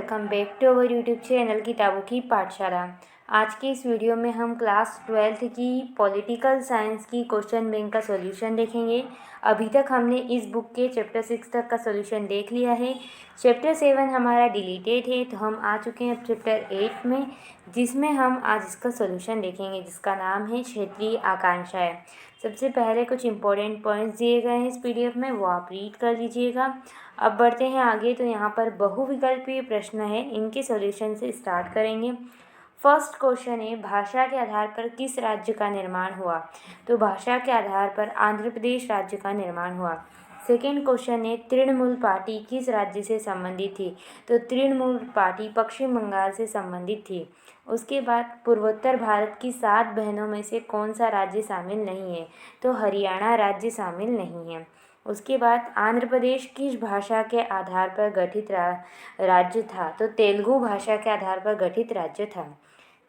Welcome back to our YouTube channel किताबों की पाठशाला। आज के इस वीडियो में हम क्लास 12th की पॉलिटिकल साइंस की क्वेश्चन बैंक का सॉल्यूशन देखेंगे। अभी तक हमने इस बुक के चैप्टर 6 तक का सॉल्यूशन देख लिया है। चैप्टर 7 हमारा डिलीटेड है, तो हम आ चुके हैं अब चैप्टर 8 में, जिसमें हम आज इसका सॉल्यूशन देखेंगे, जिसका नाम है क्षेत्रीय आकांक्षाएं। सबसे पहले कुछ इंपॉर्टेंट पॉइंट्स दिए गए हैं इस पीडीएफ में, वो आप रीड कर लीजिएगा। अब बढ़ते हैं आगे। तो यहाँ पर बहुविकल्पीय प्रश्न है, इनके सॉल्यूशन से स्टार्ट करेंगे। फर्स्ट क्वेश्चन है, भाषा के आधार पर किस राज्य का निर्माण हुआ? तो भाषा के आधार पर आंध्र प्रदेश राज्य का निर्माण हुआ। सेकेंड क्वेश्चन है, तृणमूल पार्टी किस राज्य से संबंधित थी? तो तृणमूल पार्टी पश्चिम बंगाल से संबंधित थी। उसके बाद पूर्वोत्तर भारत की 7 बहनों में से कौन सा राज्य शामिल नहीं है? तो हरियाणा राज्य शामिल नहीं है। उसके बाद आंध्र प्रदेश किस भाषा के आधार पर गठित राज्य था? तो तेलुगु भाषा के आधार पर गठित राज्य था।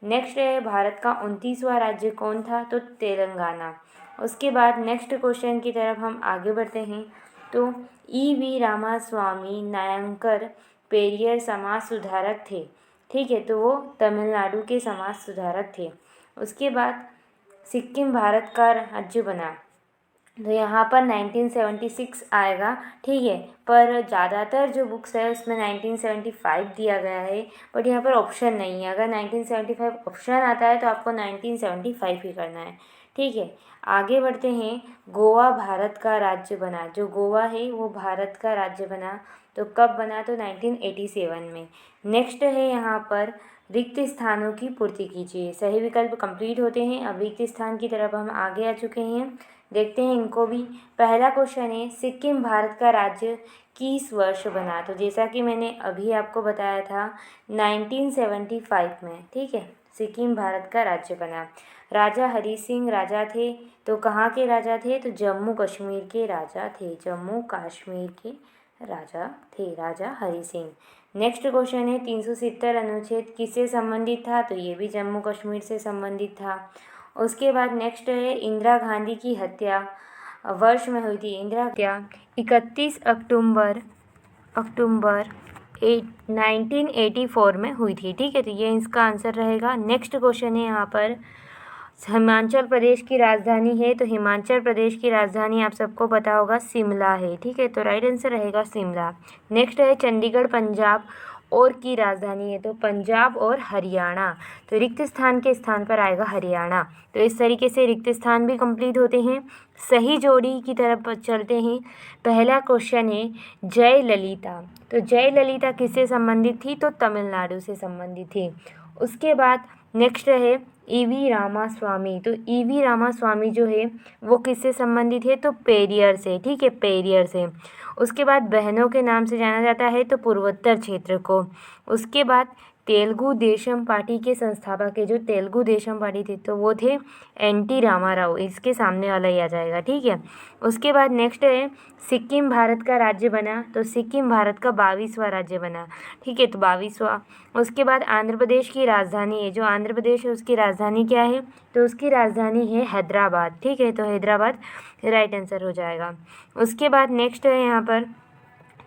नेक्स्ट है, भारत का 29वां राज्य कौन था? तो तेलंगाना। उसके बाद नेक्स्ट क्वेश्चन की तरफ हम आगे बढ़ते हैं। तो वी रामास्वामी नायंकर पेरियर समाज सुधारक थे, ठीक है, तो वो तमिलनाडु के समाज सुधारक थे। उसके बाद सिक्किम भारत का राज्य बना, तो यहाँ पर 1976 आएगा, ठीक है, पर ज़्यादातर जो बुक्स है उसमें 1975 दिया गया है, बट यहाँ पर ऑप्शन नहीं है। अगर 1975 ऑप्शन आता है तो आपको 1975 ही करना है, ठीक है। आगे बढ़ते हैं। गोवा भारत का राज्य बना, जो गोवा है वो भारत का राज्य बना, तो कब बना? तो 1987 में। नेक्स्ट है यहाँ पर, रिक्त स्थानों की पूर्ति कीजिए। सही विकल्प कंप्लीट होते हैं। अब रिक्त स्थान की तरफ हम आगे आ चुके हैं, देखते हैं इनको भी। पहला क्वेश्चन है, सिक्किम भारत का राज्य किस वर्ष बना? तो जैसा कि मैंने अभी आपको बताया था 1975 में, ठीक है, सिक्किम भारत का राज्य बना। राजा हरि सिंह राजा थे, तो कहाँ के राजा थे? तो जम्मू कश्मीर के राजा थे, जम्मू कश्मीर के राजा थे, राजा हरि सिंह। नेक्स्ट क्वेश्चन है, 370 अनुच्छेद किससे संबंधित था? तो ये भी जम्मू कश्मीर से संबंधित था। उसके बाद नेक्स्ट है, इंदिरा गांधी की हत्या वर्ष में हुई थी। इंदिरा हत्या 31 अक्टूबर 1984 में हुई थी, ठीक है, तो ये इसका आंसर रहेगा। नेक्स्ट क्वेश्चन है यहाँ पर, हिमाचल प्रदेश की राजधानी है, तो हिमाचल प्रदेश की राजधानी आप सबको पता होगा शिमला है, ठीक है, तो राइट आंसर रहेगा शिमला। नेक्स्ट है, चंडीगढ़ पंजाब और की राजधानी है, तो पंजाब और हरियाणा, तो रिक्त स्थान के स्थान पर आएगा हरियाणा। तो इस तरीके से रिक्त स्थान भी कंप्लीट होते हैं। सही जोड़ी की तरफ चलते हैं। पहला क्वेश्चन है, जय ललिता, तो जय ललिता किससे संबंधित थी? तो तमिलनाडु से संबंधित थी। उसके बाद नेक्स्ट है, वी रामास्वामी, तो वी रामास्वामी जो है वो किससे संबंधित है? तो पेरियर से, ठीक है, पेरियर से। उसके बाद बहनों के नाम से जाना जाता है, तो पूर्वोत्तर क्षेत्र को। उसके बाद तेलुगु देशम पार्टी के संस्थापक है, जो तेलुगु देशम पार्टी थे तो वो थे एनटी रामाराव, इसके सामने वाला ही आ जाएगा, ठीक है। उसके बाद नेक्स्ट है, सिक्किम भारत का राज्य बना, तो सिक्किम भारत का 22वां राज्य बना, ठीक है, तो 22वां। उसके बाद आंध्र प्रदेश की राजधानी है, जो आंध्र प्रदेश है उसकी राजधानी क्या है? तो उसकी राजधानी है हैदराबाद, ठीक है, तो हैदराबाद राइट आंसर हो जाएगा। उसके बाद नेक्स्ट है यहाँ पर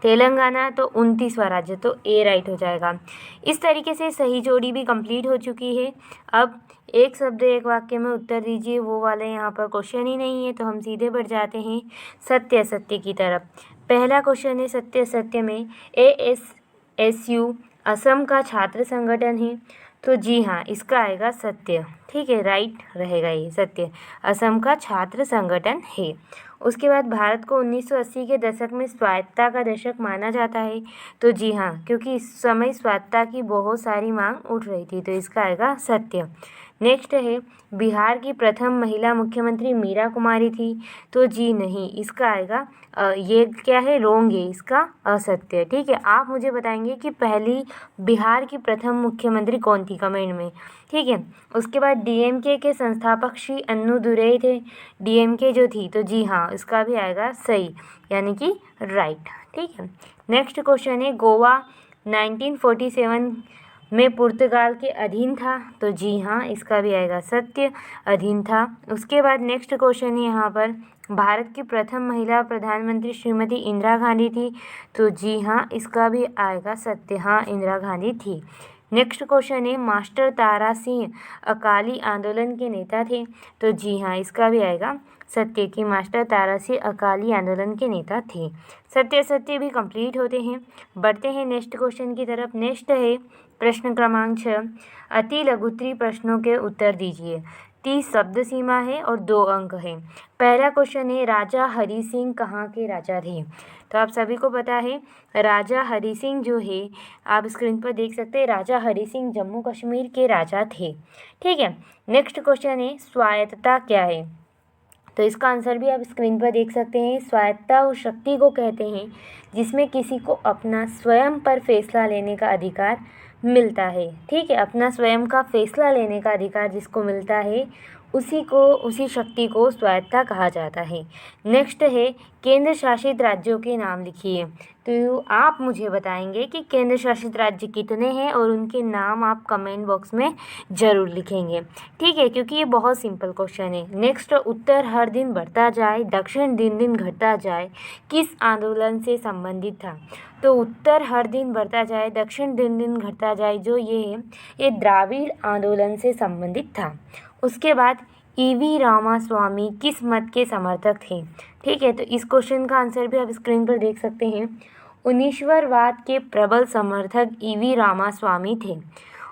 तेलंगाना, तो 29वां राज्य, तो ए राइट हो जाएगा। इस तरीके से सही जोड़ी भी कंप्लीट हो चुकी है। अब एक शब्द एक वाक्य में उत्तर दीजिए, वो वाले यहाँ पर क्वेश्चन ही नहीं है, तो हम सीधे बढ़ जाते हैं सत्य असत्य की तरफ। पहला क्वेश्चन है, सत्य असत्य में ASSU असम का छात्र संगठन है, तो जी हाँ, इसका आएगा सत्य, ठीक है, राइट रहेगा ये सत्य, असम का छात्र संगठन है। उसके बाद भारत को 1980 के दशक में स्वायत्तता का दशक माना जाता है, तो जी हाँ, क्योंकि इस समय स्वायत्तता की बहुत सारी मांग उठ रही थी, तो इसका आएगा सत्य। नेक्स्ट है, बिहार की प्रथम महिला मुख्यमंत्री मीरा कुमारी थी, तो जी नहीं, इसका आएगा ये क्या है? रोंग है, इसका असत्य, ठीक है। आप मुझे बताएंगे कि पहली बिहार की प्रथम मुख्यमंत्री कौन थी, कमेंट में, ठीक है। उसके बाद डीएमके के संस्थापक श्री अन्नूदुरई थे, डीएमके जो थी, तो जी हाँ, इसका भी आएगा सही, यानी कि राइट, ठीक है। नेक्स्ट क्वेश्चन है, गोवा 1947 में पुर्तगाल के अधीन था, तो जी हाँ, इसका भी आएगा सत्य, अधीन था। उसके बाद नेक्स्ट क्वेश्चन है यहाँ पर, भारत की प्रथम महिला प्रधानमंत्री श्रीमती इंदिरा गांधी थी, तो जी हाँ, इसका भी आएगा सत्य, हाँ, इंदिरा गांधी थी। नेक्स्ट क्वेश्चन है, मास्टर तारा सिंह अकाली आंदोलन के नेता थे, तो जी हाँ, इसका भी आएगा सत्य कि मास्टर तारा सिंह अकाली आंदोलन के नेता थे। सत्य सत्य भी कंप्लीट होते हैं। बढ़ते हैं नेक्स्ट क्वेश्चन की तरफ। नेक्स्ट है प्रश्न क्रमांक 6, अति लघुत्तरी प्रश्नों के उत्तर दीजिए। 30 शब्द सीमा है और 2 अंक है। पहला क्वेश्चन है, राजा हरि सिंह कहाँ के राजा थे? तो आप सभी को पता है राजा हरि सिंह जो है, आप स्क्रीन पर देख सकते हैं, राजा हरि सिंह जम्मू कश्मीर के राजा थे। ठीक है। नेक्स्ट क्वेश्चन है, स्वायत्तता क्या है? तो इसका आंसर भी आप स्क्रीन पर देख सकते हैं। स्वायत्तता उस शक्ति को कहते हैं जिसमें किसी को अपना स्वयं पर फैसला लेने का अधिकार मिलता है। ठीक है, अपना स्वयं का फैसला लेने का अधिकार जिसको मिलता है उसी शक्ति को स्वायत्तता कहा जाता है। नेक्स्ट है, केंद्र शासित राज्यों के नाम लिखिए। तो आप मुझे बताएंगे कि केंद्र शासित राज्य कितने हैं और उनके नाम आप कमेंट बॉक्स में ज़रूर लिखेंगे। ठीक है, क्योंकि ये बहुत सिंपल क्वेश्चन है। नेक्स्ट, उत्तर हर दिन बढ़ता जाए, दक्षिण दिन दिन घटता जाए, किस आंदोलन से संबंधित था? तो उत्तर हर दिन बढ़ता जाए, दक्षिण दिन दिन घटता जाए, जो ये द्राविड़ आंदोलन से संबंधित था। उसके बाद ईवी रामास्वामी किस मत के समर्थक थे? ठीक है, तो इस क्वेश्चन का आंसर भी आप स्क्रीन पर देख सकते हैं। उनीश्वरवाद के प्रबल समर्थक ईवी रामास्वामी थे।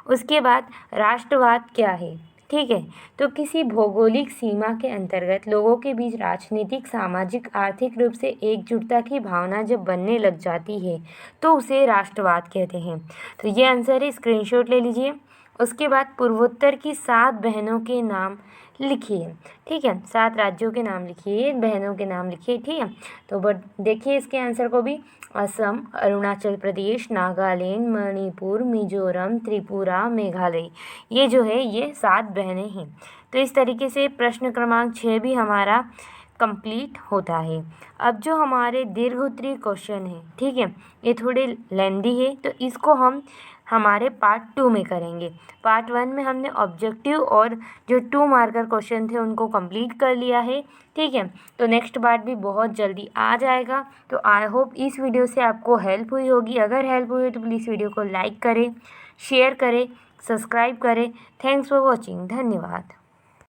उसके बाद राष्ट्रवाद क्या है? ठीक है, तो किसी भौगोलिक सीमा के अंतर्गत लोगों के बीच राजनीतिक, सामाजिक, आर्थिक रूप से एकजुटता की भावना जब बनने लग जाती है तो उसे राष्ट्रवाद कहते हैं। तो ये आंसर है, स्क्रीनशॉट ले लीजिए। उसके बाद पूर्वोत्तर की 7 बहनों के नाम लिखिए। ठीक है, 7 राज्यों के नाम लिखिए, बहनों के नाम लिखिए। ठीक है, तो देखिए इसके आंसर को भी, असम, अरुणाचल प्रदेश, नागालैंड, मणिपुर, मिजोरम, त्रिपुरा, मेघालय, ये जो है ये 7 बहनें हैं। तो इस तरीके से प्रश्न क्रमांक 6 भी हमारा कंप्लीट होता है। अब जो हमारे दीर्घोत्तरी क्वेश्चन है, ठीक है, ये थोड़े लेंदी है, तो इसको हम हमारे पार्ट 2 में करेंगे। पार्ट 1 में हमने ऑब्जेक्टिव और जो 2 मार्कर क्वेश्चन थे उनको कंप्लीट कर लिया है। ठीक है, तो नेक्स्ट पार्ट भी बहुत जल्दी आ जाएगा। तो आई होप इस वीडियो से आपको हेल्प हुई होगी। अगर हेल्प हुई तो प्लीज़ वीडियो को लाइक करें, शेयर करें, सब्सक्राइब करें। Thanks for watching. धन्यवाद।